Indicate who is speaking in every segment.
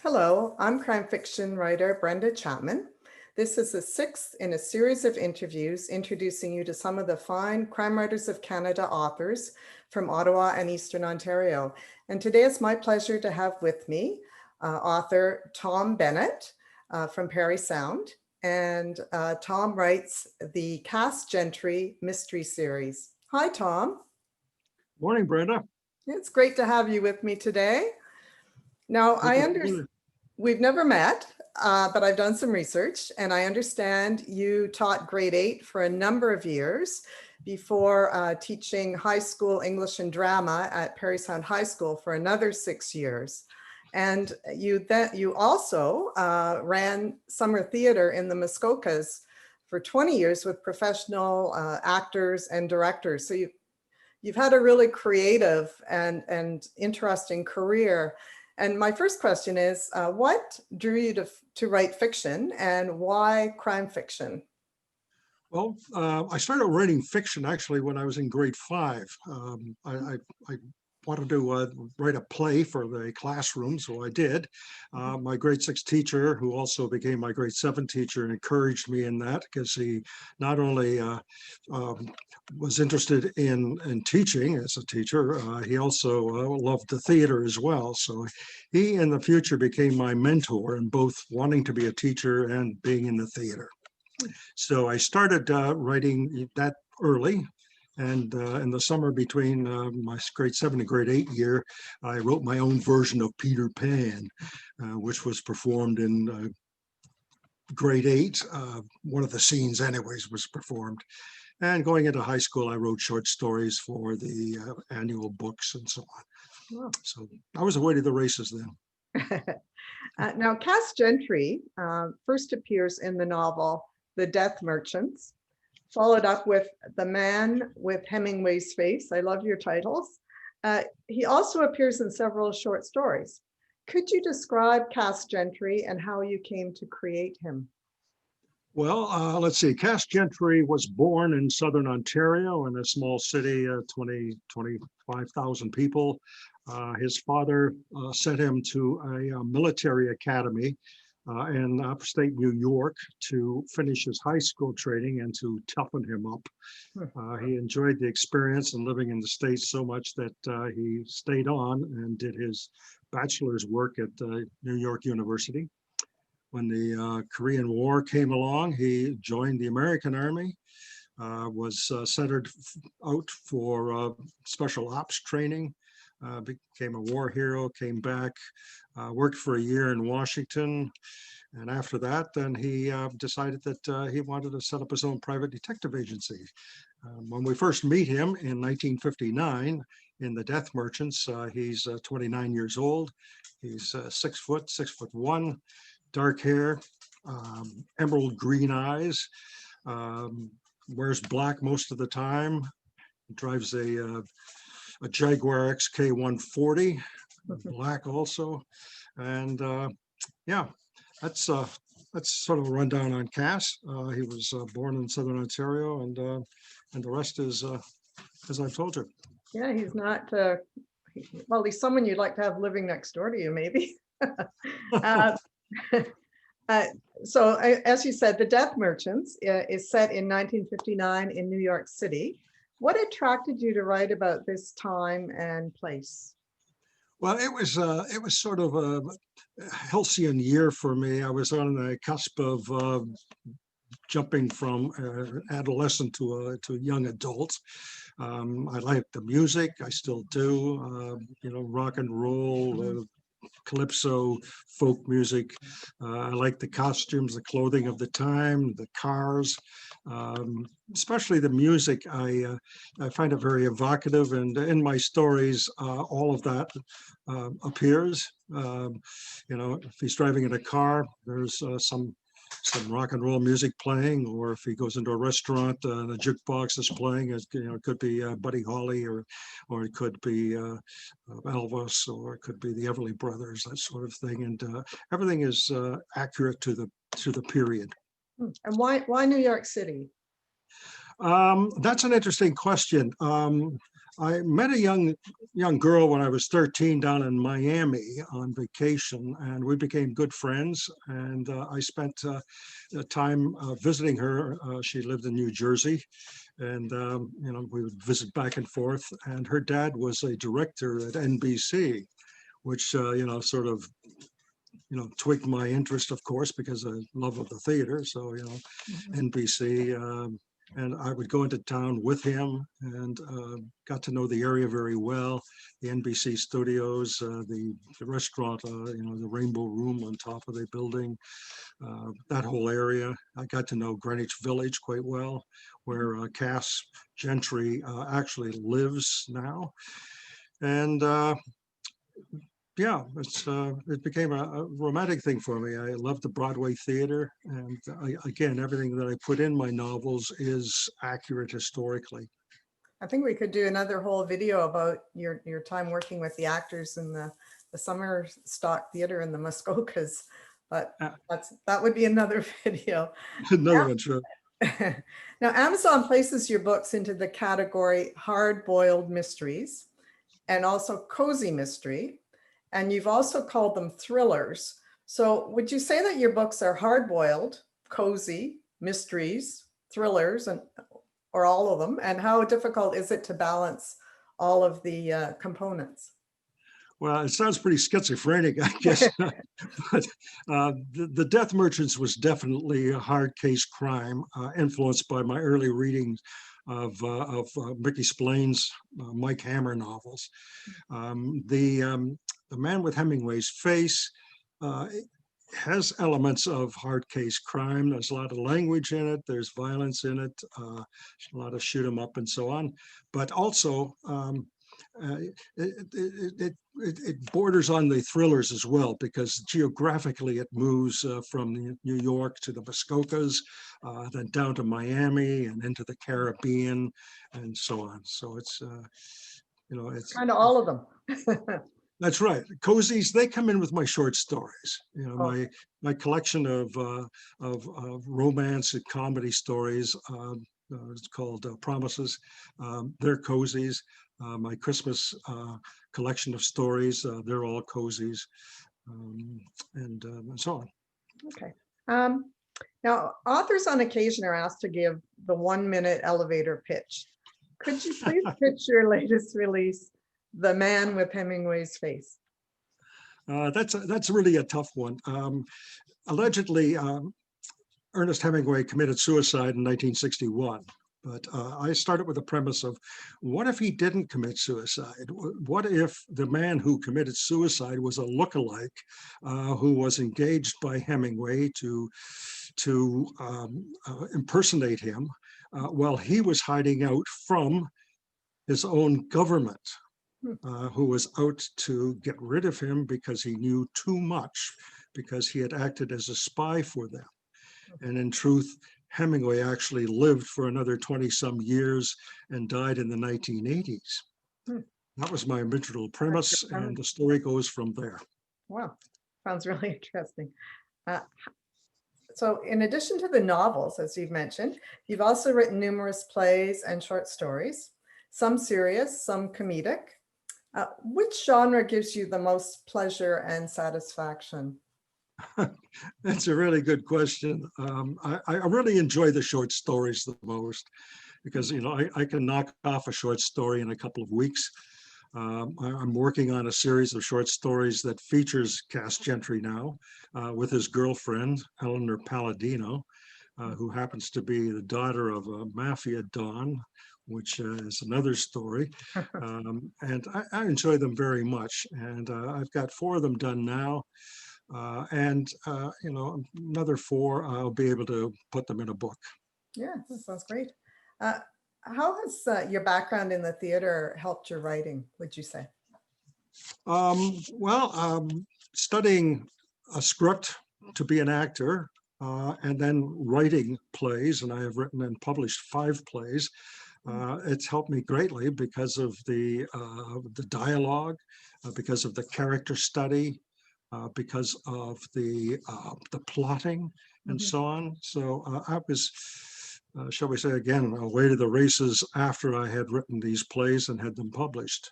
Speaker 1: Hello, I'm crime fiction writer Brenda Chapman. This is the sixth in a series of interviews introducing you to some of the fine Crime Writers of Canada authors from Ottawa and Eastern Ontario. And today it's my pleasure to have with me author Thom Bennett from Parry Sound. And Thom writes the Cass Gentry mystery series. Hi, Thom.
Speaker 2: Morning, Brenda.
Speaker 1: It's great to have you with me today. Now, I understand we've never met, but I've done some research and I understand you taught grade 8 for a number of years before teaching high school English and drama at Parry Sound High School for another 6 years. And you also ran summer theater in the Muskokas for 20 years with professional actors and directors. So you've had a really creative and interesting career. And my first question is, what drew you to write fiction and why crime fiction?
Speaker 2: Well, I started writing fiction actually when I was in grade 5. I wanted to write a play for the classroom, so I did. My grade 6 teacher, who also became my grade 7 teacher, encouraged me in that because he not only was interested in teaching as a teacher, he also loved the theater as well. So he in the future became my mentor in both wanting to be a teacher and being in the theater. So I started writing that early. And in the summer between my grade 7 and grade 8 year, I wrote my own version of Peter Pan, which was performed in grade 8. One of the scenes anyways was performed. And going into high school, I wrote short stories for the annual books and so on. Wow. So I was away to the races then.
Speaker 1: Now, Cass Gentry first appears in the novel The Death Merchants, followed up with The Man with Hemingway's Face. I love your titles. He also appears in several short stories. Could you describe Cass Gentry and how you came to create him?
Speaker 2: Well, let's see. Cass Gentry was born in Southern Ontario in a small city, 25,000 people. His father sent him to a military academy in upstate New York to finish his high school training and to toughen him up. He enjoyed the experience and living in the States so much that he stayed on and did his bachelor's work at New York University. When the Korean War came along, he joined the American Army, was centered out for special ops training, became a war hero, came back, worked for a year in Washington. And after that, then he decided that he wanted to set up his own private detective agency. When we first meet him in 1959 in The Death Merchants, he's 29 years old. He's 6 foot, 6'1", dark hair, emerald green eyes, wears black most of the time, drives a Jaguar XK140, black also. And yeah, that's sort of a rundown on Cass. He was born in Southern Ontario, and the rest is, as I've told you.
Speaker 1: Yeah, he's not, well, he's someone you'd like to have living next door to you, maybe. So as you said, The Death Merchants is set in 1959 in New York City. What attracted you to write about this time and place?
Speaker 2: Well, it was sort of a halcyon year for me. I was on the cusp of jumping from adolescent to a young adult. I liked the music. I still do. Rock and roll, calypso, folk music. I like the costumes, the clothing of the time, the cars, especially the music. I find it very evocative, and in my stories, all of that appears. If he's driving in a car, there's some rock and roll music playing, or if he goes into a restaurant, the jukebox is playing. It could be Buddy Holly, or it could be Elvis, or it could be the Everly Brothers, that sort of thing. And everything is accurate to the period.
Speaker 1: And why New York City?
Speaker 2: That's an interesting question. I met a young girl when I was 13 down in Miami on vacation, and we became good friends. And I spent time visiting her. She lived in New Jersey, and we would visit back and forth. And her dad was a director at NBC, which sort of tweaked my interest, of course, because of love of the theater. So
Speaker 1: Mhm.
Speaker 2: NBC. And I would go into town with him and got to know the area very well. The NBC studios, the restaurant, the Rainbow Room on top of the building, that whole area. I got to know Greenwich Village quite well, where Cass Gentry actually lives now. And yeah, it became a romantic thing for me. I love the Broadway theater, and again, everything that I put in my novels is accurate historically.
Speaker 1: I think we could do another whole video about your time working with the actors in the summer stock theater in the Muskokas, but
Speaker 2: Uh,
Speaker 1: that would be another video.
Speaker 2: Another one, sure.
Speaker 1: Now, Amazon places your books into the category hard-boiled mysteries and also cozy mystery, and you've also called them thrillers. So would you say that your books are hard-boiled, cozy, mysteries, thrillers, or all of them? And how difficult is it to balance all of the components?
Speaker 2: Well, it sounds pretty schizophrenic, I guess. But the Death Merchants was definitely a hard case crime, influenced by my early readings of Mickey Splain's Mike Hammer novels. The Man with Hemingway's Face has elements of hard case crime. There's a lot of language in it. There's violence in it. A lot of shoot 'em up and so on. But also, it borders on the thrillers as well, because geographically it moves from New York to the Muskokas, then down to Miami and into the Caribbean and so on. So it's
Speaker 1: Kind of all of them.
Speaker 2: that's right. Cozies, they come in with my short stories.
Speaker 1: Oh,
Speaker 2: My collection of romance and comedy stories. It's called Promises. They're cozies. My Christmas collection of stories, they're all cozies, and so on.
Speaker 1: okay. Now, authors on occasion are asked to give the 1-minute elevator pitch. Could you please pitch your latest release, The Man with Hemingway's Face?
Speaker 2: That's really a tough one. Allegedly, Ernest Hemingway committed suicide in 1961. But I started with the premise of, what if he didn't commit suicide? What if the man who committed suicide was a lookalike who was engaged by Hemingway to impersonate him while he was hiding out from his own government, who was out to get rid of him because he knew too much, because he had acted as a spy for them. And in truth, Hemingway actually lived for another 20 some years and died in the 1980s.
Speaker 1: Hmm.
Speaker 2: That was my original premise, and the story goes from there.
Speaker 1: Wow, sounds really interesting. So in addition to the novels, as you've mentioned, you've also written numerous plays and short stories, some serious, some comedic. Which genre gives you the most pleasure and satisfaction?
Speaker 2: That's a really good question. I really enjoy the short stories the most, because I can knock off a short story in a couple of weeks. I'm working on a series of short stories that features Cass Gentry now, with his girlfriend, Eleanor Palladino, who happens to be the daughter of a mafia don, which is another story. And I enjoy them very much. And I've got 4 of them done now. And another 4, I'll be able to put them in a book.
Speaker 1: Yeah, that sounds great. How has your background in the theater helped your writing, would you say?
Speaker 2: Studying a script to be an actor, and then writing plays, and I have written and published 5 plays. It's helped me greatly because of the dialogue, because of the character study, because of the plotting and so on. So I was shall we say again, away to the races after I had written these plays and had them published.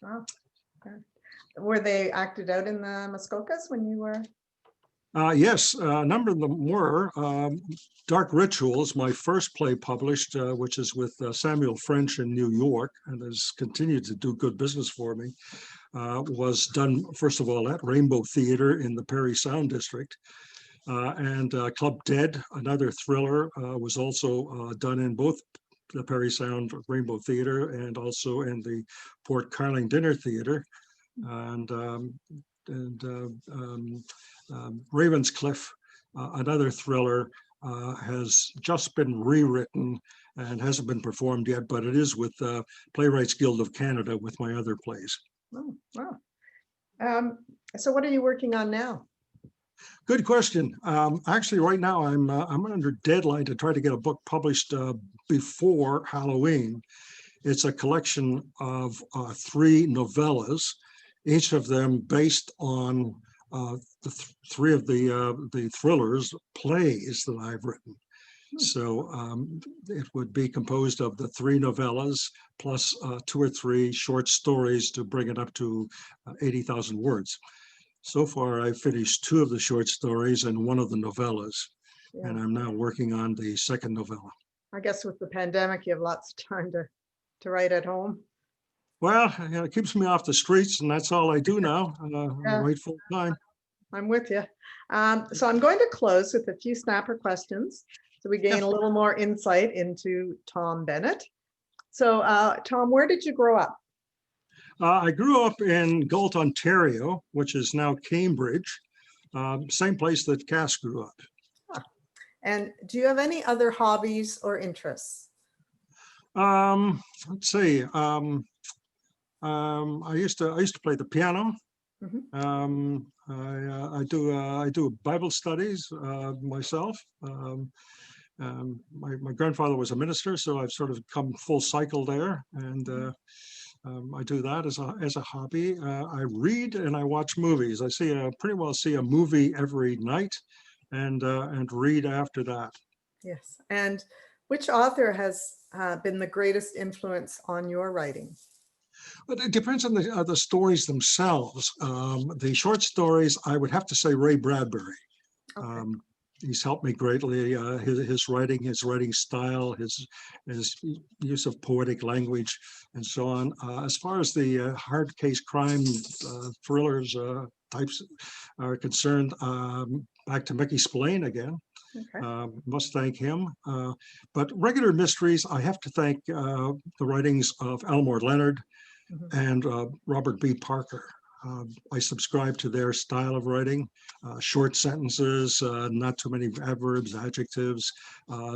Speaker 1: Wow. Okay. Were they acted out in the Muskokas when you were?
Speaker 2: Yes, a number of them were. Dark Rituals, my first play published, which is with Samuel French in New York and has continued to do good business for me, was done, first of all, at Rainbow Theatre in the Parry Sound District. And Club Dead, another thriller, was also done in both the Parry Sound Rainbow Theatre and also in the Port Carling Dinner Theatre. And Ravenscliff, another thriller, has just been rewritten and hasn't been performed yet, but it is with Playwrights Guild of Canada with my other plays.
Speaker 1: Oh, wow. So what are you working on now?
Speaker 2: Good question. Actually, right now I'm under deadline to try to get a book published before Halloween. It's a collection of 3 novellas, each of them based on three of the thrillers plays that I've written. So it would be composed of the 3 novellas plus 2 or 3 short stories to bring it up to 80,000 words. So far, I've finished 2 of the short stories and 1 of the novellas,
Speaker 1: Yeah.
Speaker 2: and I'm now working on the second novella.
Speaker 1: I guess with the pandemic, you have lots of time to write at home.
Speaker 2: Well, it keeps me off the streets, and that's all I do now. I write full time.
Speaker 1: I'm with you. So I'm going to close with a few snapper questions so we gain a little more insight into Thom Bennett. So Thom, where did you grow up?
Speaker 2: I grew up in Galt, Ontario, which is now Cambridge, same place that Cass grew up.
Speaker 1: And do you have any other hobbies or interests?
Speaker 2: Let's see. I used to play the piano.
Speaker 1: Mhm.
Speaker 2: I do Bible studies myself. My grandfather was a minister, so I've sort of come full cycle there, and I do that as a hobby. I read and I watch movies. I pretty well see a movie every night, and read after that.
Speaker 1: Yes. And which author has been the greatest influence on your writing?
Speaker 2: But it depends on the stories themselves. The short stories, I would have to say Ray Bradbury.
Speaker 1: Okay.
Speaker 2: He's helped me greatly. His writing style, his use of poetic language, and so on. As far as the hard case crime thrillers types are concerned, back to Mickey Spillane again.
Speaker 1: Okay.
Speaker 2: Must thank him. But regular mysteries, I have to thank the writings of Elmore Leonard
Speaker 1: Mhm.
Speaker 2: and Robert B. Parker. I subscribe to their style of writing, short sentences, not too many adverbs, adjectives,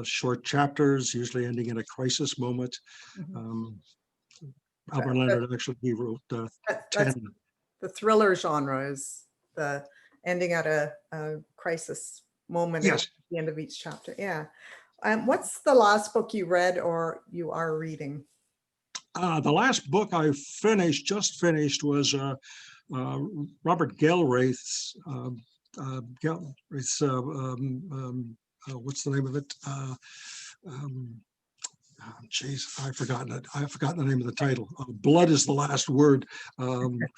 Speaker 2: short chapters, usually ending in a crisis moment.
Speaker 1: Mhm.
Speaker 2: Albert Leonard actually, he wrote
Speaker 1: That's
Speaker 2: 10.
Speaker 1: the thriller genre, is the ending at a crisis moment at
Speaker 2: Yes.
Speaker 1: the end of each chapter. Yeah. What's the last book you read or you are reading?
Speaker 2: The last book I just finished, was Robert Galbraith's, what's the name of it? Geez, I've forgotten it. I've forgotten the name of the title. Blood is the last word.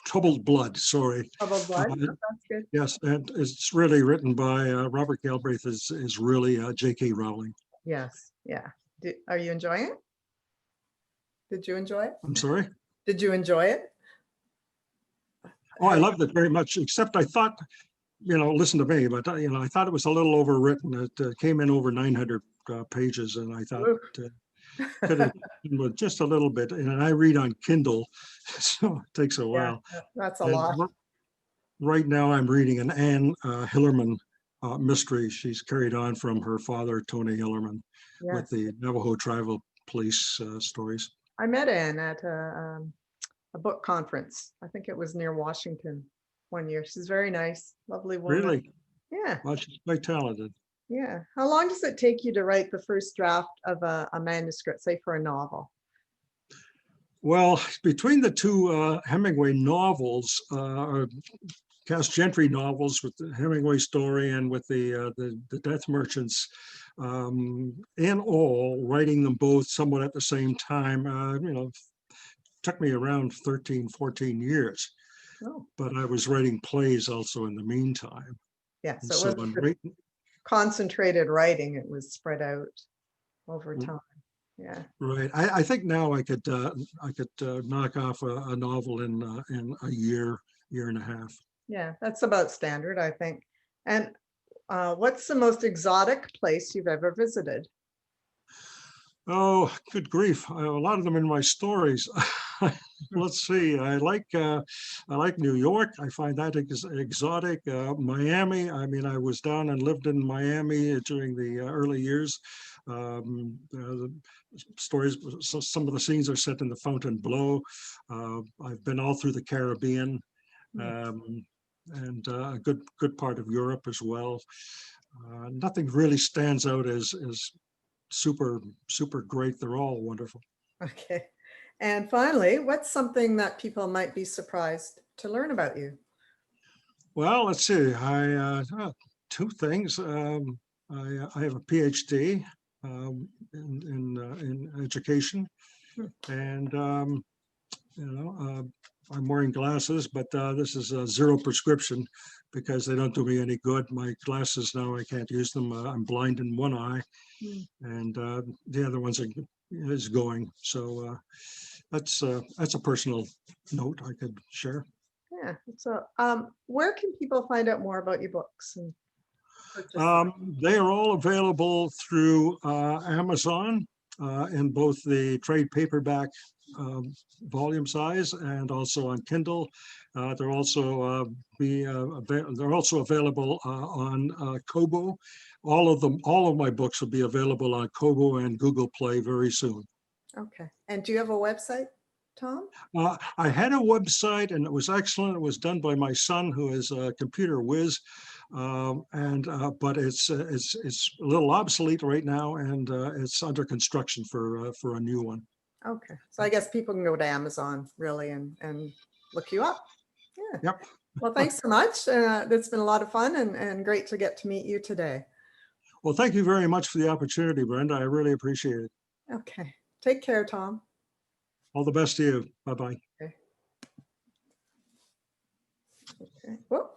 Speaker 2: Troubled Blood, sorry.
Speaker 1: Troubled Blood? That's good.
Speaker 2: Yes, and it's really written by Robert Galbraith, is really J.K. Rowling.
Speaker 1: Yes. Yeah. Are you enjoying it? Did you enjoy it?
Speaker 2: I'm sorry?
Speaker 1: Did you enjoy it?
Speaker 2: Oh, I loved it very much, except I thought, listen to me, but I thought it was a little overwritten. It came in over 900 pages, and I thought could have been with just a little bit. And I read on Kindle, so it takes a while.
Speaker 1: Yeah, that's a
Speaker 2: And
Speaker 1: lot.
Speaker 2: right now I'm reading an Anne Hillerman mystery. She's carried on from her father, Tony Hillerman, with
Speaker 1: Yes.
Speaker 2: the Navajo tribal police stories.
Speaker 1: I met Anne at a book conference. I think it was near Washington one year. She's very nice, lovely woman.
Speaker 2: Really?
Speaker 1: Yeah.
Speaker 2: Well, she's quite talented.
Speaker 1: Yeah. How long does it take you to write the first draft of a manuscript, say for a novel?
Speaker 2: Well, between the 2 Hemingway novels, Cass Gentry novels with the Hemingway story and with the Death Merchants, in all, writing them both somewhat at the same time, took me around 13, 14 years.
Speaker 1: Oh,
Speaker 2: But I was writing plays also in the meantime.
Speaker 1: yeah.
Speaker 2: And
Speaker 1: So it
Speaker 2: so
Speaker 1: wasn't
Speaker 2: I'm
Speaker 1: just
Speaker 2: writing,
Speaker 1: concentrated writing, it was spread out over
Speaker 2: Mm.
Speaker 1: time. Yeah.
Speaker 2: right. I think now I could knock off a novel in a year and a half.
Speaker 1: Yeah, that's about standard, I think. And what's the most exotic place you've ever visited?
Speaker 2: Oh, good grief. A lot of them in my stories. Let's see. I like New York. I find that exotic. Miami. I mean, I was down and lived in Miami during the early years. The stories, so some of the scenes are set in the Fontainebleau. I've been all through the Caribbean, um, and a good part of Europe as well. Nothing really stands out as super great. They're all wonderful.
Speaker 1: Okay. And finally, what's something that people might be surprised to learn about you?
Speaker 2: Well, let's see. Two things. I have a PhD in education, and I'm wearing glasses, but this is a zero prescription because they don't do me any good. My glasses now, I can't use them. I'm blind in one eye,
Speaker 1: Hmm.
Speaker 2: and the other is going. So that's a personal note I could share.
Speaker 1: Yeah. So where can people find out more about your books and purchase them?
Speaker 2: They are all available through Amazon in both the trade paperback volume size and also on Kindle. They're also they're also available on Kobo. All of my books will be available on Kobo and Google Play very soon.
Speaker 1: Okay. And do you have a website, Thom?
Speaker 2: I had a website and it was excellent. It was done by my son, who is a computer whiz, but it's a little obsolete right now, and it's under construction for a new one.
Speaker 1: Okay. So I guess people can go to Amazon really and look you up. Yeah.
Speaker 2: Yep.
Speaker 1: Well, thanks so much. It's been a lot of fun and great to get to meet you today.
Speaker 2: Well, thank you very much for the opportunity, Brenda. I really appreciate it.
Speaker 1: Okay. Take care, Thom.
Speaker 2: All the best to you. Bye-bye.
Speaker 1: Okay. Okay. Whoop.